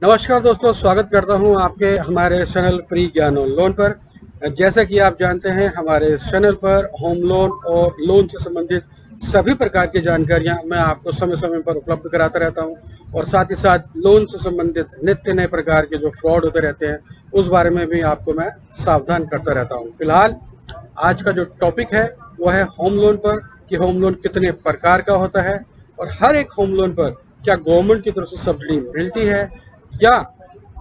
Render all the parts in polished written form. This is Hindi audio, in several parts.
नमस्कार दोस्तों, स्वागत करता हूं आपके हमारे चैनल फ्री ज्ञान ऑन लोन पर। जैसा कि आप जानते हैं, हमारे इस चैनल पर होम लोन और लोन से संबंधित सभी प्रकार की जानकारियां मैं आपको समय समय पर उपलब्ध कराता रहता हूं और साथ ही साथ लोन से संबंधित नित्य नए प्रकार के जो फ्रॉड होते रहते हैं उस बारे में भी आपको मैं सावधान करता रहता हूं। फिलहाल आज का जो टॉपिक है वो है होम लोन पर, कि होम लोन कितने प्रकार का होता है और हर एक होम लोन पर क्या गवर्नमेंट की तरफ से सब्सिडी मिलती है या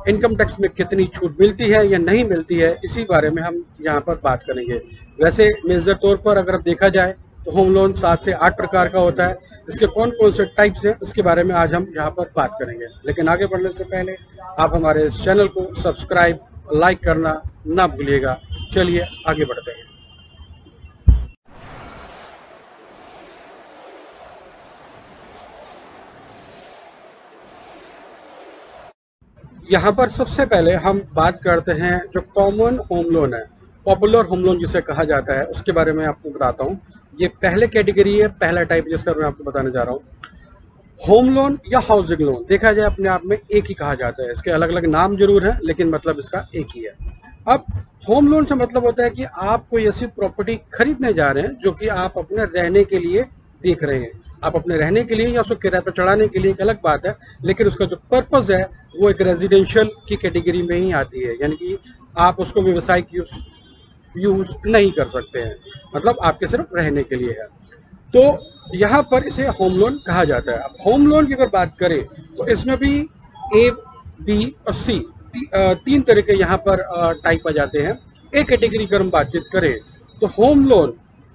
इनकम टैक्स में कितनी छूट मिलती है या नहीं मिलती है, इसी बारे में हम यहाँ पर बात करेंगे। वैसे मेजर तौर पर अगर देखा जाए तो होम लोन 7 से 8 प्रकार का होता है। इसके कौन कौन से टाइप्स हैं इसके बारे में आज हम यहाँ पर बात करेंगे। लेकिन आगे बढ़ने से पहले आप हमारे इस चैनल को सब्सक्राइब, लाइक करना ना भूलिएगा। चलिए आगे बढ़ते हैं। यहाँ पर सबसे पहले हम बात करते हैं जो कॉमन होम लोन है, पॉपुलर होम लोन जिसे कहा जाता है, उसके बारे में आपको बताता हूँ। ये पहले कैटेगरी है, पहला टाइप जिसका मैं आपको बताने जा रहा हूँ। होम लोन या हाउसिंग लोन देखा जाए अपने आप में एक ही कहा जाता है। इसके अलग अलग नाम जरूर है लेकिन मतलब इसका एक ही है। अब होम लोन से मतलब होता है कि आप कोई ऐसी प्रॉपर्टी खरीदने जा रहे हैं जो कि आप अपने रहने के लिए देख रहे हैं। आप अपने रहने के लिए या उसको किराए पर चढ़ाने के लिए एक अलग बात है, लेकिन उसका जो पर्पस है वो एक रेजिडेंशियल की कैटेगरी में ही आती है, यानी कि आप उसको व्यावसायिक यूज नहीं कर सकते हैं, मतलब आपके सिर्फ रहने के लिए है। तो यहाँ पर इसे होम लोन कहा जाता है। अब होम लोन की अगर बात करें तो इसमें भी ए, बी और सी तीन तरह के यहाँ पर टाइप आ जाते हैं। एक कैटेगरी की हम बातचीत करें तो होम लोन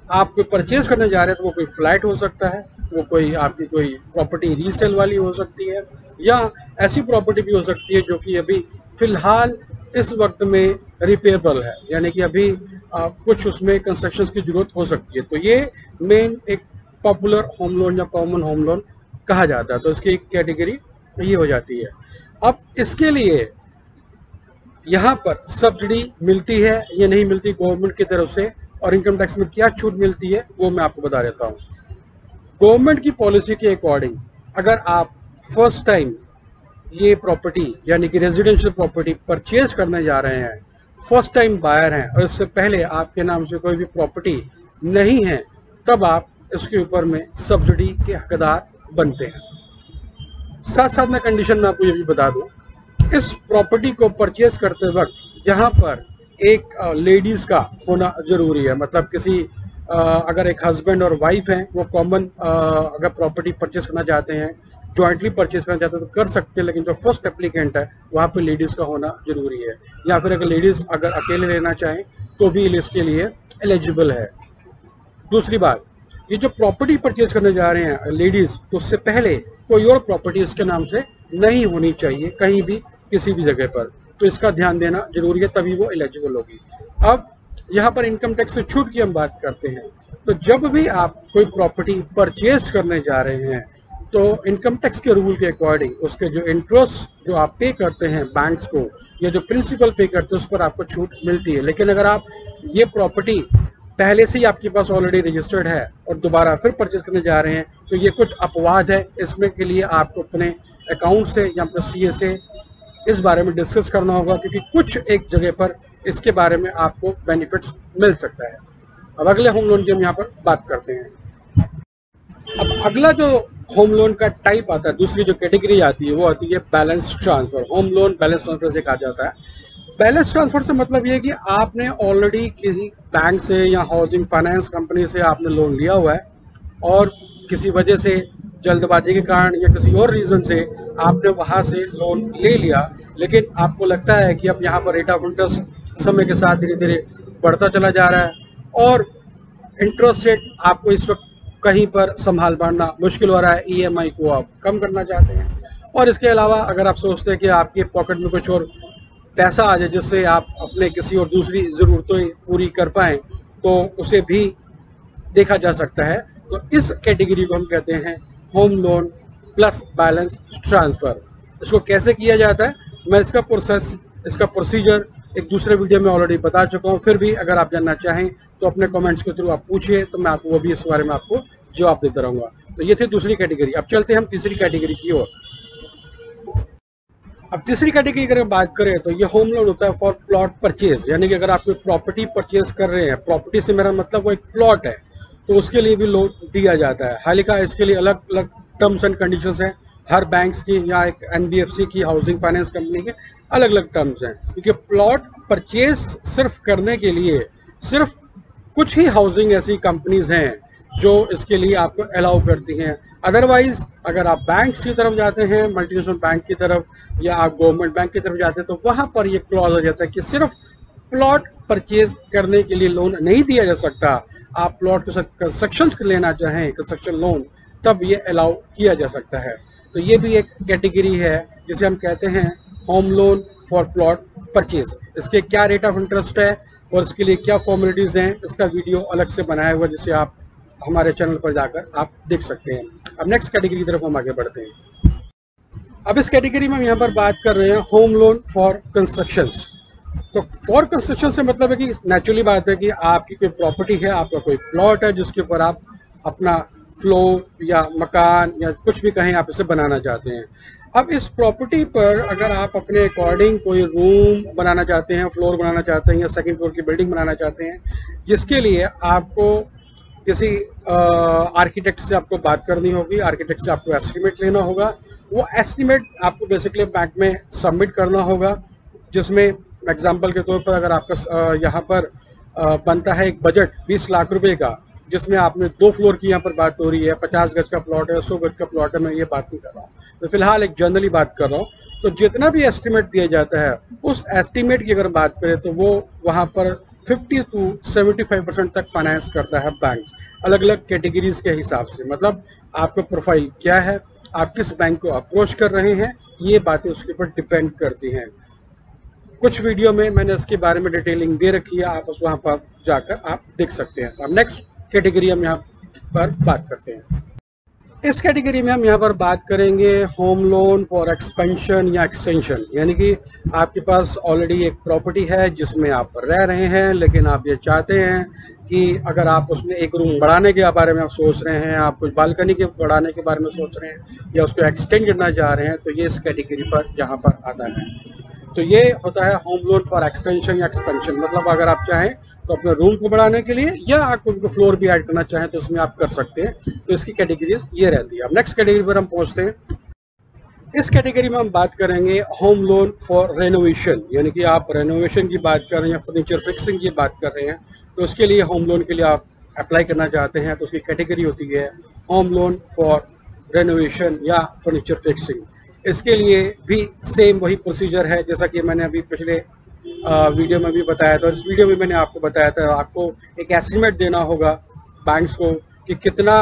आप कोई परचेज करने जा रहे हैं तो वो कोई फ्लैट हो सकता है, वो कोई आपकी कोई प्रॉपर्टी रीसेल वाली हो सकती है, या ऐसी प्रॉपर्टी भी हो सकती है जो कि अभी फिलहाल इस वक्त में रिपेयरेबल है, यानी कि अभी कुछ उसमें कंस्ट्रक्शन की जरूरत हो सकती है। तो ये मेन एक पॉपुलर होम लोन या कॉमन होम लोन कहा जाता है। तो इसकी एक कैटेगरी ये हो जाती है। अब इसके लिए यहाँ पर सब्सिडी मिलती है या नहीं मिलती गवर्नमेंट की तरफ से, और इनकम टैक्स में क्या छूट मिलती है वो मैं आपको बता देता हूँ। गवर्नमेंट की पॉलिसी के अकॉर्डिंग अगर आप फर्स्ट टाइम ये प्रॉपर्टी यानी कि रेजिडेंशियल प्रॉपर्टी परचेज करने जा रहे हैं, फर्स्ट टाइम बायर हैं और इससे पहले आपके नाम से कोई भी प्रॉपर्टी नहीं है, तब आप इसके ऊपर में सब्सिडी के हकदार बनते हैं। साथ साथ में कंडीशन में आपको ये भी बता दूं, इस प्रॉपर्टी को परचेज करते वक्त यहाँ पर एक लेडीज का होना जरूरी है। मतलब किसी अगर एक हस्बैंड और वाइफ हैं, वो कॉमन अगर प्रॉपर्टी परचेज करना चाहते हैं, जॉइंटली परचेज करना चाहते हैं तो कर सकते हैं, लेकिन जो फर्स्ट एप्लीकेंट है वहाँ पे लेडीज़ का होना जरूरी है। या फिर अगर लेडीज़ अगर अकेले लेना चाहें तो भी इसके लिए एलिजिबल है। दूसरी बात, ये जो प्रॉपर्टी परचेज करने जा रहे हैं लेडीज़, तो उससे पहले कोई और प्रॉपर्टी उसके नाम से नहीं होनी चाहिए कहीं भी किसी भी जगह पर, तो इसका ध्यान देना जरूरी है, तभी वो एलिजिबल होगी। अब यहाँ पर इनकम टैक्स से छूट की हम बात करते हैं। तो जब भी आप कोई प्रॉपर्टी परचेज करने जा रहे हैं तो इनकम टैक्स के रूल के अकॉर्डिंग उसके जो इंटरेस्ट जो आप पे करते हैं बैंक्स को, या जो प्रिंसिपल पे करते हैं, उस पर आपको छूट मिलती है। लेकिन अगर आप ये प्रॉपर्टी पहले से ही आपके पास ऑलरेडी रजिस्टर्ड है और दोबारा फिर परचेज करने जा रहे हैं तो ये कुछ अपवाद है। इसमें के लिए आपको अपने अकाउंट से या अपने सीए से इस बारे में डिस्कस करना होगा, क्योंकि कुछ एक जगह पर इसके बारे में आपको बेनिफिट्स मिल सकता है। अब अगले होम लोन की हम यहाँ पर बात करते हैं। अब अगला जो होम लोन का टाइप आता है, दूसरी जो कैटेगरी आती है वो आती है balance transfer. Home loan balance transfer से कहा जाता है। बैलेंस ट्रांसफर से मतलब ये है कि आपने ऑलरेडी किसी बैंक से या हाउसिंग फाइनेंस कंपनी से आपने लोन लिया हुआ है और किसी वजह से, जल्दबाजी के कारण या किसी और रीज़न से आपने वहाँ से लोन ले लिया, लेकिन आपको लगता है कि अब यहाँ पर रेट ऑफ इंटरेस्ट समय के साथ धीरे धीरे बढ़ता चला जा रहा है और इंटरेस्ट रेट आपको इस वक्त कहीं पर संभाल पाना मुश्किल हो रहा है, ईएमआई को आप कम करना चाहते हैं। और इसके अलावा अगर आप सोचते हैं कि आपके पॉकेट में कुछ और पैसा आ जाए जिससे आप अपने किसी और दूसरी ज़रूरतें पूरी कर पाएँ, तो उसे भी देखा जा सकता है। तो इस कैटेगरी को हम कहते हैं home loan plus balance transfer. इसको कैसे किया जाता है, मैं इसका प्रोसीजर एक दूसरे वीडियो में ऑलरेडी बता चुका हूँ। फिर भी अगर आप जानना चाहें तो अपने कमेंट्स के थ्रू आप पूछिए, तो मैं आपको वो भी इस बारे में आपको जवाब देता रहूँगा। तो ये थी दूसरी कैटेगरी। अब चलते हैं हम तीसरी कैटेगरी की ओर। अब तीसरी कैटेगरी अगर बात करें तो ये होम लोन होता है फॉर प्लॉट परचेज, यानी कि अगर आप कोई प्रॉपर्टी परचेज कर रहे हैं, प्रॉपर्टी से मेरा मतलब वो एक प्लॉट है, तो उसके लिए भी लोन दिया जाता है। हालांकि इसके लिए अलग अलग टर्म्स एंड कंडीशंस हैं, हर बैंक्स की या एक एनबीएफसी की, हाउसिंग फाइनेंस कंपनी के अलग अलग टर्म्स हैं, क्योंकि प्लॉट परचेज सिर्फ करने के लिए सिर्फ कुछ ही हाउसिंग ऐसी कंपनीज हैं जो इसके लिए आपको अलाउ करती हैं। अदरवाइज अगर आप बैंक की तरफ जाते हैं, मल्टीनेशनल बैंक की तरफ या आप गवर्नमेंट बैंक की तरफ जाते हैं, तो वहाँ पर ये क्लॉज आ जाता है कि सिर्फ प्लॉट परचेज करने के लिए लोन नहीं दिया जा सकता। आप प्लॉट के साथ कंस्ट्रक्शन लेना चाहें, कंस्ट्रक्शन लोन, तब ये अलाउ किया जा सकता है। तो ये भी एक कैटेगरी है जिसे हम कहते हैं home loan for plot purchase. इसके क्या रेट ऑफ इंटरेस्ट है और इसके लिए क्या फॉर्मेलिटीज़ हैं, इसका वीडियो अलग से बनाया हुआ जिसे आप हमारे चैनल पर जाकर आप देख सकते हैं। अब नेक्स्ट कैटेगरी की तरफ हम आगे बढ़ते हैं। अब इस कैटेगरी में हम यहाँ पर बात कर रहे हैं होम लोन फॉर कंस्ट्रक्शंस। तो फॉर कंस्ट्रक्शन से मतलब है कि नेचुरली बात है कि आपकी कोई प्रॉपर्टी है, आपका कोई प्लॉट है जिसके ऊपर आप अपना फ्लोर या मकान या कुछ भी कहें आप इसे बनाना चाहते हैं। अब इस प्रॉपर्टी पर अगर आप अपने अकॉर्डिंग कोई रूम बनाना चाहते हैं, फ्लोर बनाना चाहते हैं या सेकंड फ्लोर की बिल्डिंग बनाना चाहते हैं, जिसके लिए आपको किसी आर्किटेक्ट से आपको बात करनी होगी, आर्किटेक्ट से आपको एस्टीमेट लेना होगा। वो एस्टीमेट आपको बेसिकली बैंक में सबमिट करना होगा, जिसमें एग्जांपल के तौर पर अगर आपका यहाँ पर बनता है एक बजट 20 लाख रुपए का, जिसमें आपने 2 फ्लोर की यहाँ पर बात हो रही है, 50 गज का प्लॉट है, 100 गज का प्लॉट है, मैं ये बात नहीं कर रहा हूँ, तो फिलहाल एक जनरली बात कर रहा हूँ। तो जितना भी एस्टीमेट दिया जाता है, उस एस्टीमेट की अगर बात करें तो वो वहाँ पर 50 to 75% तक फाइनेंस करता है बैंक्स, अलग अलग कैटेगरीज के हिसाब से। मतलब आपका प्रोफाइल क्या है, आप किस बैंक को अप्रोच कर रहे हैं, ये बातें उसके ऊपर डिपेंड करती हैं। कुछ वीडियो में मैंने इसके बारे में डिटेलिंग दे रखी है, आप उस वहाँ पर जाकर आप देख सकते हैं। अब नेक्स्ट कैटेगरी हम यहाँ पर बात करते हैं। इस कैटेगरी में हम यहाँ पर बात करेंगे होम लोन फॉर एक्सपेंशन या एक्सटेंशन, यानी कि आपके पास ऑलरेडी एक प्रॉपर्टी है जिसमें आप रह रहे हैं, लेकिन आप ये चाहते हैं कि अगर आप उसमें एक रूम बढ़ाने के बारे में आप सोच रहे हैं, आप कुछ बालकनी के बढ़ाने के बारे में सोच रहे हैं या उसको एक्सटेंड करना चाह रहे हैं, तो ये इस कैटेगरी पर यहाँ पर आता है। तो ये होता है होम लोन फॉर एक्सटेंशन या एक्सपेंशन। मतलब अगर आप चाहें तो अपने रूम को बढ़ाने के लिए या आप उनको फ्लोर भी ऐड करना चाहें तो उसमें आप कर सकते हैं। तो इसकी कैटेगरीज ये रहती है। अब नेक्स्ट कैटेगरी पर हम पहुंचते हैं। इस कैटेगरी में हम बात करेंगे होम लोन फॉर रेनोवेशन, यानी कि आप रेनोवेशन की बात कर रहे हैं, फर्नीचर फिक्सिंग की बात कर रहे हैं, तो उसके लिए होम लोन के लिए आप अप्लाई करना चाहते हैं, तो उसकी कैटेगरी होती है होम लोन फॉर रेनोवेशन या फर्नीचर फिक्सिंग। इसके लिए भी सेम वही प्रोसीजर है जैसा कि मैंने अभी पिछले वीडियो में भी बताया था। इस वीडियो में मैंने आपको बताया था, आपको एक एस्टीमेट देना होगा बैंक्स को कि कितना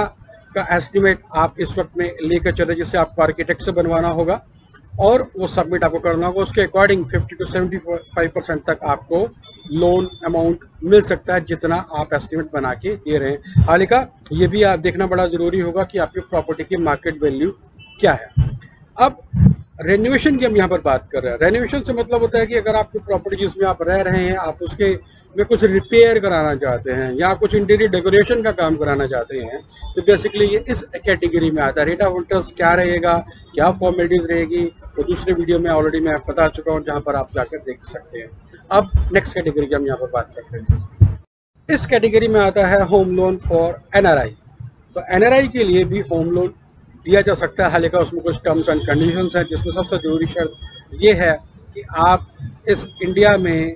का एस्टीमेट आप इस वक्त में लेकर चले, जिससे आपको आर्किटेक्ट से बनवाना होगा और वो सबमिट आपको करना होगा। उसके अकॉर्डिंग 50 to 75% तक आपको लोन अमाउंट मिल सकता है, जितना आप एस्टीमेट बना के दे रहे हैं। हालांकि ये भी आप देखना बड़ा ज़रूरी होगा कि आपकी प्रॉपर्टी की मार्केट वैल्यू क्या है। अब रेनोवेशन की हम यहाँ पर बात कर रहे हैं। रेनोवेशन से मतलब होता है कि अगर आपकी प्रॉपर्टी जिसमें आप रह रहे हैं, आप उसके में कुछ रिपेयर कराना चाहते हैं या कुछ इंटीरियर डेकोरेशन का काम कराना चाहते हैं, तो बेसिकली ये इस कैटेगरी में आता है। रेट ऑफ इंटरेस्ट क्या रहेगा, क्या फॉर्मेलिटीज़ रहेगी, वो दूसरे वीडियो में ऑलरेडी मैं बता चुका हूँ, जहाँ पर आप जाकर देख सकते हैं। अब नेक्स्ट कैटेगरी की हम यहाँ पर बात करते हैं। इस कैटेगरी में आता है होम लोन फॉर एनआरआई। तो एनआरआई के लिए भी होम लोन दिया जा सकता है, हालांकि उसमें कुछ टर्म्स एंड कंडीशंस हैं, जिसमें सबसे ज़रूरी शर्त ये है कि आप इस इंडिया में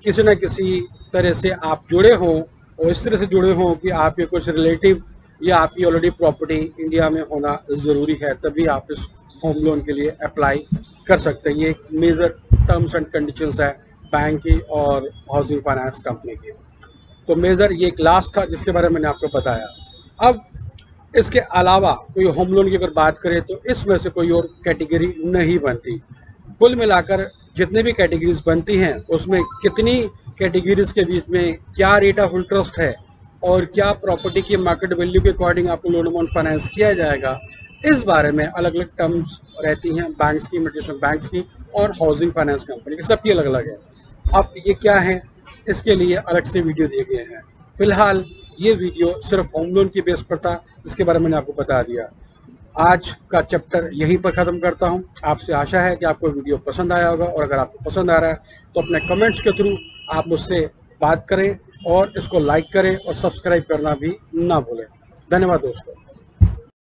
किसी न किसी तरह से आप जुड़े हों, और इस तरह से जुड़े हों कि आपके कुछ रिलेटिव या आपकी ऑलरेडी प्रॉपर्टी इंडिया में होना ज़रूरी है, तभी आप इस होम लोन के लिए अप्लाई कर सकते हैं। ये एक मेजर टर्म्स एंड कंडीशंस है बैंक की और हाउसिंग फाइनेंस कंपनी की। तो मेजर ये एक लास्ट था जिसके बारे में मैंने आपको बताया। अब इसके अलावा कोई होम लोन की अगर बात करें तो इसमें से कोई और कैटेगरी नहीं बनती। कुल मिलाकर जितने भी कैटेगरीज बनती हैं उसमें कितनी कैटेगरीज के बीच में क्या रेट ऑफ इंटरेस्ट है और क्या प्रॉपर्टी की मार्केट वैल्यू के अकॉर्डिंग आपको लोन अमाउंट फाइनेंस किया जाएगा, इस बारे में अलग अलग टर्म्स रहती हैं बैंक्स की, मल्टीनेशनल बैंक्स की और हाउसिंग फाइनेंस कंपनी की, सबकी अलग अलग है। अब ये क्या है, इसके लिए अलग से वीडियो दिए गए हैं। फिलहाल ये वीडियो सिर्फ होम लोन की बेस पर था, जिसके बारे में मैंने आपको बता दिया। आज का चैप्टर यहीं पर ख़त्म करता हूं। आपसे आशा है कि आपको वीडियो पसंद आया होगा, और अगर आपको पसंद आ रहा है तो अपने कमेंट्स के थ्रू आप मुझसे बात करें और इसको लाइक करें और सब्सक्राइब करना भी ना भूलें। धन्यवाद दोस्तों।